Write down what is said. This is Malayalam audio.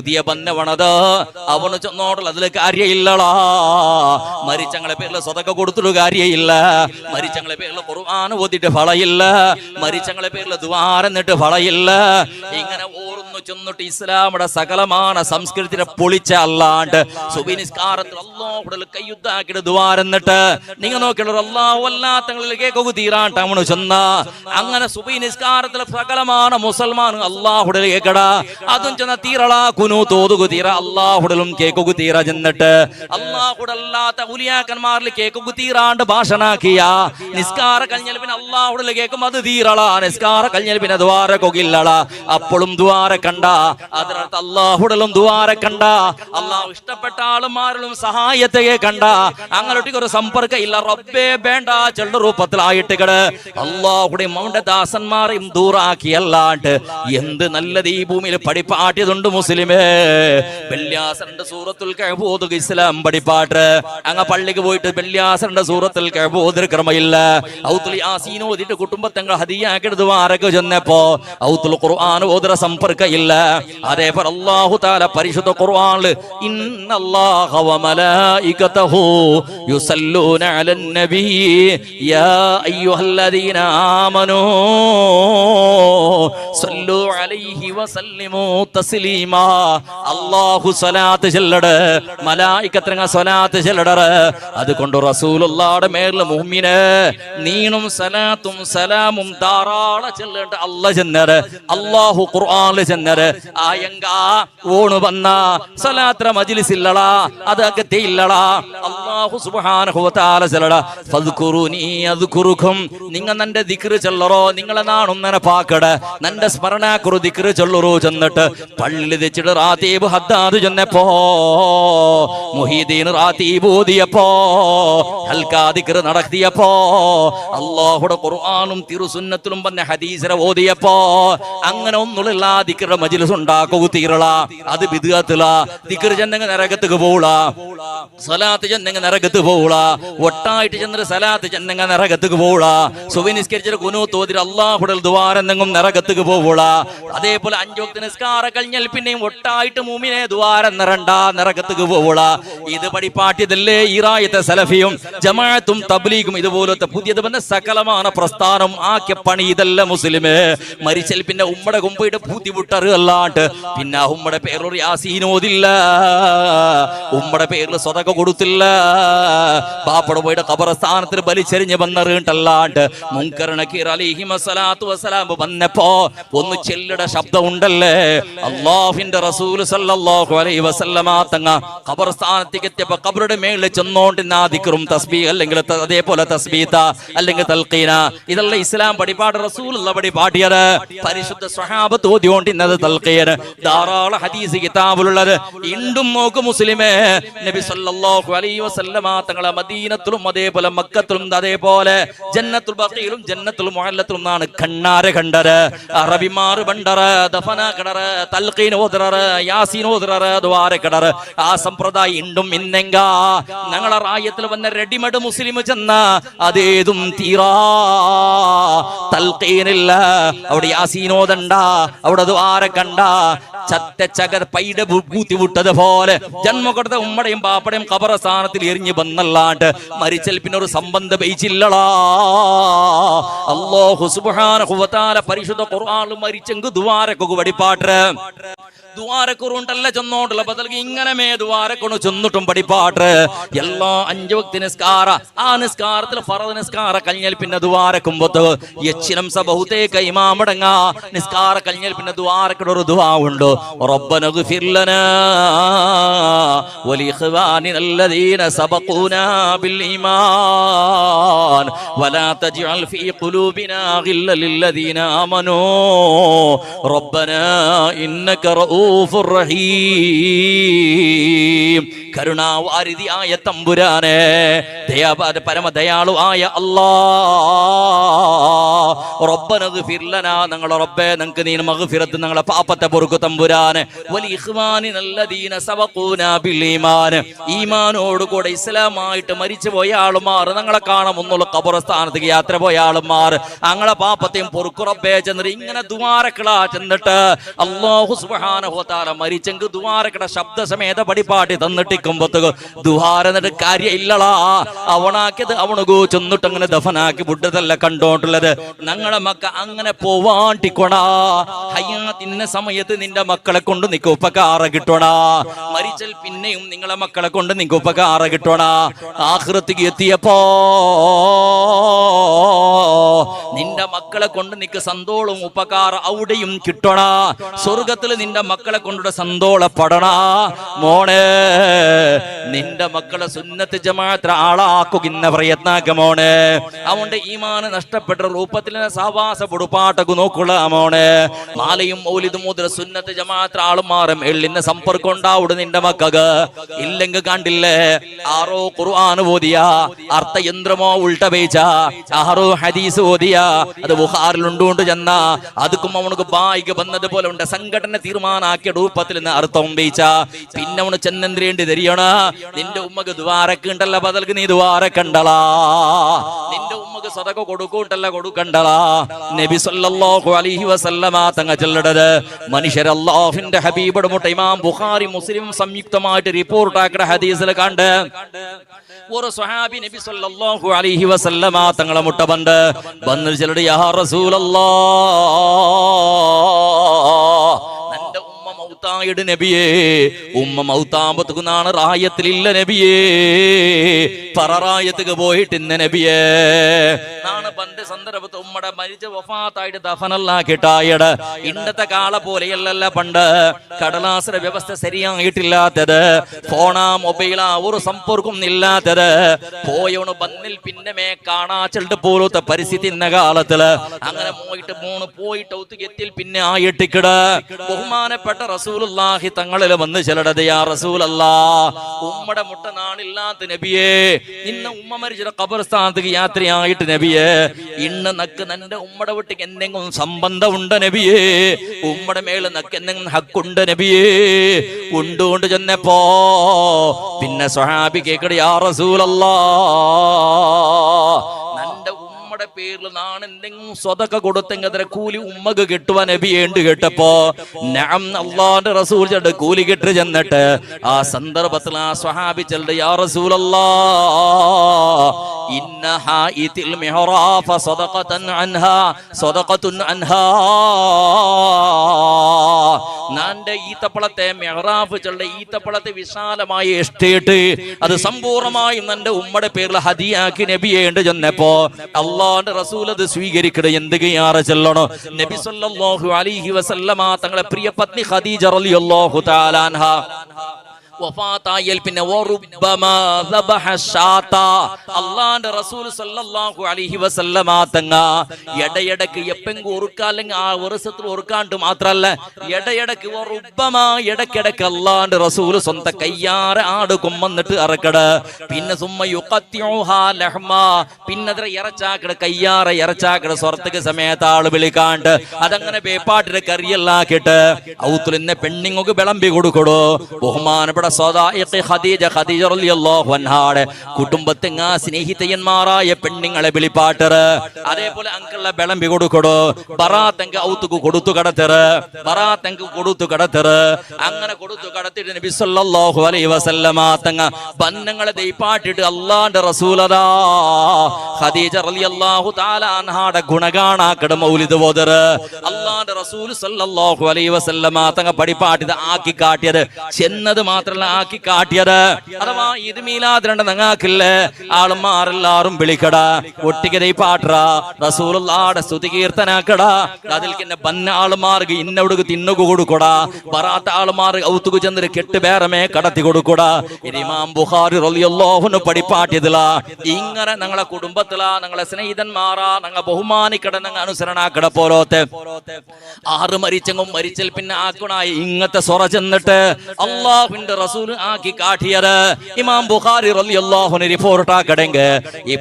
പുതിയ ബന്ധവണത് അവന് ചെന്നോട്ടുള്ള അതില് കാര്യമില്ലടാ. മരിച്ചങ്ങളെ പേരിൽ സ്വതക്ക കൊടുത്തിട്ട് കാര്യമില്ല. മരിച്ചങ്ങളെ പേരിൽ ഖുർആൻ ഓതിട്ട് ഫളയില്ല. മരിച്ചങ്ങളെ പേരിൽ ദ്വാരന്നിട്ട് ഫളയില്ല. ഇങ്ങനെ ഓർന്നു ചെന്നിട്ട് ഇസ്ലാമിയുടെ സകലமான സംസ്കൃതിയെ പൊളിച്ച അല്ലാണ്ട് സുബഹി നിസ്കാരത്തിൽ അല്ലാഹുവിൽ കയ്യുദ്ധാക്കിട്ട് ദ്വാരന്നിട്ട് നിങ്ങൾ നോക്കിയുള്ള അല്ലാഹു അല്ലാത്തങ്ങളിൽ കേൾക്കുക തീരാട്ടവണ് ചെന്ന അങ്ങനെ സുബഹി നിസ്കാരത്തിൽ സകലமான മുസൽമാൻ അല്ലാഹുവിൽ കേൾക്കടാ. അതും ചെന്ന തീരളാ കുനു തോതുക തീര അല്ലാഹുവിലും കേൾക്കുക തീര ചെന്നിട്ട് അല്ലാഹുവല്ലാത്ത ഉലിയാക്കന്മാരിൽ കേൾക്കുക തീരാണ്ട് ഭാഷണാക്കിയ നിസ്കാര കഴിഞ്ഞാൽ പിന്നെ അല്ലാഹുവിൽ കേൾക്കും അത് തീരളാ. നിസ്കാര കഴിഞ്ഞാൽ പിന്നെ ദ്വാര കൊകില്ലള അപ്പോഴും ദ്വാര കണ്ട അതിനകത്ത് അല്ലാഹുവിലും ദ്വാര കണ്ട അല്ലാഹു ഇഷ്ടപ്പെട്ട ആളുമാരിലും സഹായത്തെ കണ്ട അങ്ങോട്ടേക്ക് ഒരു സമ്പർക്കം ഇല്ല. റബ്ബേ വേണ്ട ചെള്ള രൂപത്തിലായിട്ട് കട അല്ലാഹുടെ മൗന്റെ ദാസന്മാരെയും ദൂറാക്കിയല്ലാണ്ട് എന്ത് നല്ലത് ഈ ഭൂമിയിൽ പഠിപ്പാട്ടിയതുണ്ട് മുസ്ലിമേ. ബല്യാസറിന്റെ സൂറത്തുൽ കഹ്ഫ് ഓതുക ഇസ്ലാം പഠിപ്പാട്ട്. അങ്ങ പള്ളിക്ക് പോയിട്ട് ബല്യാസറിന്റെ സൂറത്തുൽ കഹ്ഫ് ഓതിര ക്രമയില്ല. ഔത്തുൽ യാസീൻ ഓതിട്ട് കുടുംബത്തങ്ങൾ ഹദിയാക്കിയത് ആരൊക്കെ ചെന്നപ്പോ ഔത്തുൽ ഖുർആൻ ഓതിര സമ്പർക്കം ഇല്ല. അതേപോലെ അല്ലാഹു തആല പരിശുദ്ധ ഖുർആനിൽ ഇന്നല്ലാഹ വ മലായികതഹു യുസല്ലൂന അലൻ നബി യാ അയ്യുഹല്ലദീന ആമനൂ സല്ലു അലൈഹി വസല്ലിമു തസ്ലീമാ. അല്ലാഹു സ്വലാത്ത് ചൊല്ലട, മലായികത്തങ്ങ സ്വലാത്ത് ചൊല്ലട. അതുകൊണ്ട് റസൂലുള്ളാഹിയുടെ മേൽ മുഅ്മിനേ നീനും സലാത്തും സലാമും ധാരാളം ചൊല്ലേണ്ട അല്ല ചെന്നര് അല്ലാഹു ഖുർആനിൽ ചെന്നര് ആയങ്ക ഓണു വന്ന സലാത്ര മജ്ലിസ് ഇല്ലടാ അതകത്തെ ഇല്ലടാ. അല്ലാഹു സുബ്ഹാനഹു വ തആല ചൊല്ലട ഫദ്കുറുനി അദ്കുറുകും. നിങ്ങൾ നന്റെ ദിക്ർ ചൊല്ലറോ നിങ്ങളെ നാണും നനപാക്കട നന്റെ സ്മരണാകുറു ദിക്ർ ചൊല്ലറോ ചെന്നിട്ട് പള്ളി വെച്ചിട്ട് റാത്തീബ് ഹദ്ദാദ് ചെന്നപ്പോ മുഹീദ്ദീൻ റാത്തീബ് ഓതിയപ്പോ ഹൽക്കാ ദിക്ർ നടത്തിയപ്പോ അല്ലാഹുടെ ഖുർആനും തിരുസുന്നത്തിലും വന്ന ഹദീസിനെ ഓതിയപ്പോ അങ്ങനെ ഒന്നുള്ള ദിക്ർ മജ്ലിസ് ഉണ്ടാക്കുക തീരള അത് ബിദ്അത്തുല. ദിക്ർ ചെന്നെങ്കിൽ നരകത്തേക്ക് പോവുള, സലാത്ത് ചെന്നെങ്കിൽ നരകത്ത് പോവുള, ഒട്ടായിട്ട് ചെന്നിട്ട് സലാത്ത് ചെന്നെങ്കിൽ നരകത്തേക്ക് പോവുള, സുബഹി നിസ്കരിച്ചിട്ട് ഖുനൂത്ത് ഓതിട്ട് അല്ലാഹുവിൽ ദ്വാരന്നെങ്കും നരകത്തേക്ക് പോവുള. അതേപോലെ 5 വക്ത് നിസ്കാരം കഴിഞ്ഞാൽ പിന്നെയും ഒട്ടായിട്ട് മുഅ്മിനെ ദ്വാരം നിറണ്ട നരകത്തേക്ക് പോവുള. ഇത് പഠിപ്പാട്ടിയതല്ലേ ഈറായത്തെ സലഫിയും ജമാഅത്തും തബ്ലീഗും ഇതുപോലത്തെ പുതിയത് വന്ന സകലமான പ്രസ്ഥാനം ആക്കിയ പണി ഇതല്ല മുസ്ലിമേ. മരിച്ചൽ പിന്നെ ഉമ്മടെ കുമ്പയുടെ ബുദ്ധിമുട്ടറിയല്ലാണ്ട് പിന്നെ ഉമ്മടെ പേരിൽ യാസീൻ ഓതില്ല, ഉമ്മടെ പേരിൽ സ്വതക കൊടുത്തില്ല, ബാപ്പടെ പോയിട്ട് ഖബർസ്ഥാനത്തിൽ ബലിച്ചെറിഞ്ഞ് വന്നറിയണ്ടല്ലാണ്ട് മുൻകർ നകീർ അലൈഹിമ സ്വലാത്തു വസ്സലാം വന്നപ്പോ ഒന്ന് ചെല്ലിട ശബ്ദം ഉണ്ടല്ലേ. അല്ലാഹുവിന്റെ റസൂൽ സല്ലല്ലാഹു അലൈഹി വസല്ലമ തങ്ങ ഖബർസ്ഥാനത്തേക്ക് എത്തിയപ്പോ ഖബറുടെ മേളിൽ ചെന്നോണ്ട് ദിക്റും തസ്ബീഹ് അല്ലെങ്കിൽ അതേപോലെ തസ്ബീത അല്ലെങ്കിൽ തൽഖീന ഇതെല്ലാം ഇസ്ലാം പഠിപ്പാട് റസൂലുള്ള പഠിപ്പാട്ടിയത്. പരിശുദ്ധ സ്വഹാബത്ത് ഓതിയോണ്ടിരുന്നത് തൽഖീൻ ധാരാളം ഹദീസ് കിതാബിലുള്ളത് ഇണ്ടും നോക്ക് മുസ്ലിമേ. നബി സല്ലല്ലാഹു അലൈഹി വസല്ലമ തങ്ങളെ മദീനത്തിലും അതേപോലെ മക്കത്തിലും അതേപോലെ ജന്നത്തുൽ ബഖീലും ജന്നത്തുൽ മുഅല്ലത്തിലും നാണ് കണ്ണാരെ കണ്ടത്. അറബിമാർ ബണ്ടറ ദഫന കടറ തൽഖീൻ ഓദറ യാസീൻ ഓദറ ദ്വാര കടറ ആ സമ്പ്രദായം ഇണ്ടും ഇന്നെങ്ക ഞങ്ങളെ റായത്തിൽ വന്ന റെഡിമെയ്ഡ് മുസ്ലിം ചെന്ന അതേതും തീരാ. തൽഖീനില്ല, അവിടെ യാസീനോദണ്ട, അവിടെ ദ്വാര കണ്ട ചത്ത ചകർ പൈട ബൂത്തി വിട്ടത് പോലെ ജന്മ കൊടുത്ത ഉമ്മടെയും പാപ്പടയും ഖബർസ്ഥാനത്തിൽ എറിഞ്ഞു വന്നല്ലാണ്ട് മരിച്ചൽ പിന്നെ ഒരു സംബന്ധ ബൈച്ചില്ലടാ. അല്ലാഹു സുബ്ഹാനഹു വ തആല പരിശുദ്ധ ഖുർആനിൽ മരിച്ചെങ്ക് ദ്വാരക്കൊക്കെ വടിപ്പാട്ട് ദ്വാരക്കുറുണ്ടല്ല ചെന്നോണ്ടുള്ള ബദൽക്ക് ഇങ്ങനെ മേ ദ്വാരക്കൊണ്ടു ചെന്നിട്ടും പഠിപ്പാട്ട്. എല്ലാ 5 വക്ത് നിസ്കാര ആ നിസ്കാരത്തിൽ ഫർദ് നിസ്കാര കഴിഞ്ഞാൽ പിന്നെ ദ്വാരക്കുമ്പത്ത് യച്ചിനം സബഹുതേക ഇമാമടങ്ങ നിസ്കാര കഴിഞ്ഞാൽ പിന്നെ ദ്വാരക്കുടെ ഒരു ദുആ ഉണ്ട്. റബ്ബനഗ്ഫിർ ലനാ വലിഖ്വാനിന അല്ലദീന സബഖൂനാ ബിൽ ഈമാൻ വലാ തജ്അൽ ഫീ ഖുലൂബിനാ ഗില്ലൽ ലില്ലദീന ആമനൂ റബ്ബനാ ഇന്നക റഊഫുർ റഹീം കരുണാവാരിധിയായ തമ്പുരാനെ, പരമദയാളുവായ അല്ലാ, റബ്ബന ഗ്ഫിർ ലനാ, ഞങ്ങളുടെ റബ്ബേ ഞങ്ങൾക്ക് നീ മഗ്ഫിറത്ത്, ഞങ്ങളുടെ പാപത്തെ പൊറുക്കു തമ്പുരാനെ. വലി ഇഖ്വാനിന അല്ലദീന സബഖൂനാ ബിൽ ഈമാൻ, ഈമാനോട് കൂടെ ഇസ്ലാമായിട്ട് മരിച്ചു പോയ ആളുമാർ, ഞങ്ങളെ കാണാൻ ഒന്നുള്ള ഖബർസ്ഥാനത്തേക്ക് യാത്ര പോയ ആളുമാർ, ഞങ്ങളെ പാപത്തെയും പൊറുക്കു റബ്ബേ ചെന്നിട്ട് ഇങ്ങനെ ദുആറക്കളാ ചെന്നിട്ട് അല്ലാഹു സുബ്ഹാനഹു വ തആല മരിച്ചെങ്കിൽ ദുആറക്കട ശബ്ദസമേത പടിപ്പാട്ടി തന്നിട്ടിക്കുമ്പോഴത്തേക്ക് ദുആര എന്നിട്ട് കാര്യം ഇല്ലടാ, അവണാക്കിയത് അവണുകൂ ചെന്നിട്ട് അങ്ങനെ ദഫനാക്കി വിട്ടതല്ല കണ്ടോണ്ടുള്ളത്. ഞങ്ങളെ മക്ക അങ്ങനെ പോവാണ്ടിക്കോടാ, ഹയ്യാത്തിന്ന സമയത്ത് നിന്റെ മക്കളെ കൊണ്ട് നിനക്ക് ഉപകാര കിട്ടോടാ, മരിച്ചാൽ പിന്നെയും നിങ്ങളെ മക്കളെ കൊണ്ട് നിനക്ക് ഉപകാര കിട്ടോടാ. ആഖിറത്തേക്ക് എത്തിയപ്പോ നിന്റെ മക്കളെ കൊണ്ട് നിനക്ക് സന്തോളവും ഉപകാരം അവിടെയും കിട്ടണ, സ്വർഗത്തിൽ നിന്റെ മക്കളെ കൊണ്ടുള്ള സന്തോളപ്പെടണ മോനെ. നിന്റെ മക്കളെ സുന്നത്ത് ജമാഅത്ത് ആളാക്കുന്ന പ്രയത്നാക്ക മോനെ. അവന്റെ ഈമാന് നഷ്ടപ്പെട്ട രൂപത്തിൽ സാവാസ പൊടുപാട്ടക്ക് നോക്കുള്ള മോനെ. മാലയും മൗലിദും മുതൽ സുന്നത്ത് ജമാഅത്ത് ആളും മാറും എള്ളിന്റെ സമ്പർക്കം ഉണ്ടാവിടെ നിന്റെ മക്കക്ക് ഇല്ലെങ്കിൽ കണ്ടില്ലേ, ആറോ ഖുർആൻ ഓതിയ അർത്ഥയന്ത്രമോ ഉൾട്ട പേച്ച, ആറോ ഹദീസ് ഓതിയ അത് ബുഖാറിലുണ്ടുകൊണ്ട് ചെന്ന അതുക്കും അവനക്ക് ബായിക്ക് വന്നതുപോലെ ഉണ്ട്. സംഘടന തീരുമാനാക്കിയ രൂപത്തിൽ നിന്ന് അർത്ഥം ഉപയോഗിച്ച പിന്നെ അവന് ചെന്നെന്തിരേണ്ടി തരിയണ. നിന്റെ ഉമ്മക്ക് ദ്വാരക്കുണ്ടല്ല ബദൽക്ക് നീ ദ്വാരക്കണ്ടളാ, നിന്റെ ഉമ്മക്ക് സദഖ കൊടുക്കൂട്ടല്ല കൊടുക്കണ്ടളാ. നബി സല്ലല്ലാഹു അലൈഹി വസല്ലമ തങ്ങൾ ചൊല്ലണത് മനുഷ്യർ അല്ലാഹുവിന്റെ ഹബീബുടെ മുട്ട ഇമാം ബുഖാരി മുസ്ലിം സംയുക്തമായിട്ട് റിപ്പോർട്ട് ആക്കിയ ഹദീസിൽ കണ്ട് ഒരു സ്വഹാബി നബി സല്ലല്ലാഹു അലൈഹി വസല്ലമ തങ്ങളെ മുട്ട വന്ന് ചൊല്ലടി, യാ റസൂലല്ലാഹ്, നന്റെ ഉമ്മ മൗത്തായിട് നബിയേ, ഉമ്മ മൗത്താമ്പത്തുക്കുന്നാണ് റായത്തിലില്ല നബിയേ, പററായത്തുക്ക് പോയിട്ട് ഇന്ന നബിയേ നാണ് പണ്ട് സന്ദർഭത്ത് ഉമ്മടെ മരിച്ച വഫാത്തായിട്ട് ദഫനല്ലാക്കിട്ടായട്. ഇന്നത്തെ കാല പോലെയല്ല പണ്ട് കടലാസിന്റെ വ്യവസ്ഥ ശരിയായിട്ടില്ലാത്തത്, ഫോണാ മൊബൈലാ ഒരു സമ്പർക്കം ഇല്ലാത്തത്, പോയോണ് ബന്നിൽ പിന്നെ മേ കാണാച്ചെlte പോലത്തെ പരിസ്ഥിതി ഇന്ന കാലത്തില്. അങ്ങനെ പോയിട്ട് ഒത്തുകെത്തിൽ പിന്നെ ആയിട്ടിക്കിട്. ബഹുമാനപ്പെട്ട റസൂലുള്ളാഹി തങ്ങളിൽ വന്ന് ചിലടത്, യാ റസൂലല്ലാഹ്, ഉമ്മടെ മുട്ട നാണില്ലാത്ത നബിയേ, ഇന്ന് ഉമ്മ മരിച്ച ഖബർസ്ഥാനത്തേക്ക് യാത്രയായിട്ട് നബിയേ, ഇന്ന് നക്ക് നന്റെ ഉമ്മടെ വീട്ടിക്ക് എന്തെങ്കിലും സംബന്ധമുണ്ട് നബിയേ, ഉമ്മടെ മേല് നക്ക് എന്തെങ്കിലും ഹക്കുണ്ട് നബിയേ. ഉണ്ടുകൊണ്ട് ചെന്നപ്പോ പിന്നെ സ്വഹാബി കേക്കട, യാ റസൂലല്ലാഹ്, നന്റെ ഉമ്മടെ പേരിൽ നാണ് എന്തെങ്കിലും സ്വതക്ക കൊടുത്തെങ്കിൽ അതിന്റെ കൂലി ഉമ്മക്ക് കിട്ടുവാൻ നബിയേണ്ട് കേട്ടപ്പോ നഅം അല്ലാഹുവിന്റെ റസൂൽ ചെണ്ട് കൂലി കിട്ടി ചെന്നിട്ട് ആ സന്ദർഭത്തിൽ ആ സ്വഹാബി ചെല്ലുണ്ട്, യാ റസൂലല്ലാഹ്, ഇന്ന ഹായിതിൽ മിഹ്റാഫ സദഖതൻ അൻഹാ സദഖതുൻ അൻഹാ, നന്റെ ഈത്തപ്പളത്തെ മിഹ്റാഫ് ചെല്ലുടെ ഈത്തപ്പളത്തെ വിശാലമായ എസ്റ്റേറ്റ് അത് സമ്പൂർണമായും നന്റെ ഉമ്മയുടെ പേരിൽ ഹദിയാക്കി നബിയേണ്ട് ചെന്നപ്പോ അള്ളാന്റെ റസൂൽ അത് സ്വീകരിക്കണേ എന്തൊക്കെയാറ് ചെല്ലണോ. നബി സല്ലല്ലാഹു അലൈഹി വസല്ലമ തങ്ങളെ പ്രിയ പത്നി ഖദീജ റളിയല്ലാഹു തആല അൻഹ വഫാത്തായൽ പിന്നെ അള്ളാന്റെ റസൂൽ സല്ലല്ലാഹു അലൈഹി വസല്ലമ തങ്ങ ഇടയിടക്ക് എപ്പെങ്കിലും ഓർക്കുക, അല്ലെങ്കിൽ ആ വർഷത്തിൽ ഓർക്കാണ്ട് മാത്രല്ല ഇടയിടക്ക് ഇടക്കിടക്ക് അള്ളാന്റെ റസൂൽ സ്വന്തം കയ്യാറെ ആട് കൊമ്മന്നിട്ട് ഇറക്കട്. പിന്നെ പിന്നെ ഇറച്ചാക്കട്, കയ്യാറെ ഇറച്ചാക്കട് സ്വർത്തക്ക് സമയത്ത് ആള് വിളിക്കാണ്ട് അതങ്ങനെ പേപ്പാട്ടിന്റെ കറിയല്ലാക്കിട്ട് ഔത്തുലിന്നെ പെണ്ണിങ്ങൊക്കെ വിളമ്പി കൊടുക്കടോ. ബഹുമാനപ്പെട്ട ഖദീജ റളിയല്ലാഹു അൻഹാടെ കുടുംബത്തിങ്ങ സ്നേഹിതയന്മാരായ പെണ്ണുങ്ങളെ വിളിപ്പാട്ടറ്. അതേപോലെ അങ്കളെ വിളമ്പി കൊടുക്കടോ. ബറാത്തങ്ക ഔത്തുക്ക് കൊടുത്തു കടത്തറ്, ബറാത്തങ്ക കൊടുത്തു കടത്തറ്. അങ്ങനെ കൊടുത്തു കടത്തിട്ട് നബി സല്ലല്ലാഹു അലൈഹി വസല്ലമ തങ്ങ ബന്നങ്ങളെ ദൈപ്പാട്ടിട്ട് അല്ലാഹുവിന്റെ റസൂലദാ ഖദീജ റളിയല്ലാഹു തആല അൻഹാടെ ഗുണഗാനാക്കട മൗലിദ് ഓതറ്. അല്ലാഹുവിന്റെ റസൂൽ സല്ലല്ലാഹു അലൈഹി വസല്ലമ തങ്ങ പടിപ്പാട്ടിത് ആക്കി കാട്ടിയത്, ചെന്നത് മാത്രല്ല ആക്കി കാട്ടിയത്. അഥവാ ഇത് മീലാദിരണ്ട നങ്ങാക്കില്ലേ ആളുമാരെല്ലാരും വിളിക്കട, ഒട്ടിക്കതൈ പാട്ട റസൂലുള്ളാഹിയുടെ സ്തുതി കീർത്തനാക്കട. അതിൽ പിന്നെ ബന്ന ആളുമാർക്ക് ഇന്നവിടുക്ക് തിന്നുക കൊടുക്കടാ, ബറാത്ത ആളുമാർക്ക് ഔത്തുക ചെന്നിട്ട് കെട്ടുപേരമേ കടത്തി കൊടുക്കടാ. ഇത് ഇമാം ബുഖാരി റളിയല്ലാഹു അൻഹു പടിപ്പാട്ടിയതില. ഇങ്ങനെ ഞങ്ങളെ കുടുംബത്തിലാ, ഞങ്ങളെ സ്നേഹിതന്മാരാ, ഞങ്ങൾ ബഹുമാനിക്കട, ഞങ്ങൾ അനുസരണാക്കട പോലോത്തെ ആറ് മരിച്ചെങ്കും മരിച്ചൽ പിന്നെ ആക്കണായി ഇങ്ങത്തെ സൊറ ചെന്നിട്ട് അള്ളാഹുവിന്റെ റസൂൽ ആക്കി കാട്ടിയത്. ഇമാം ബുഖാരി റളിയല്ലാഹു അൻഹു റിപ്പോർട്ട് ആക്കടെങ്ക ഈ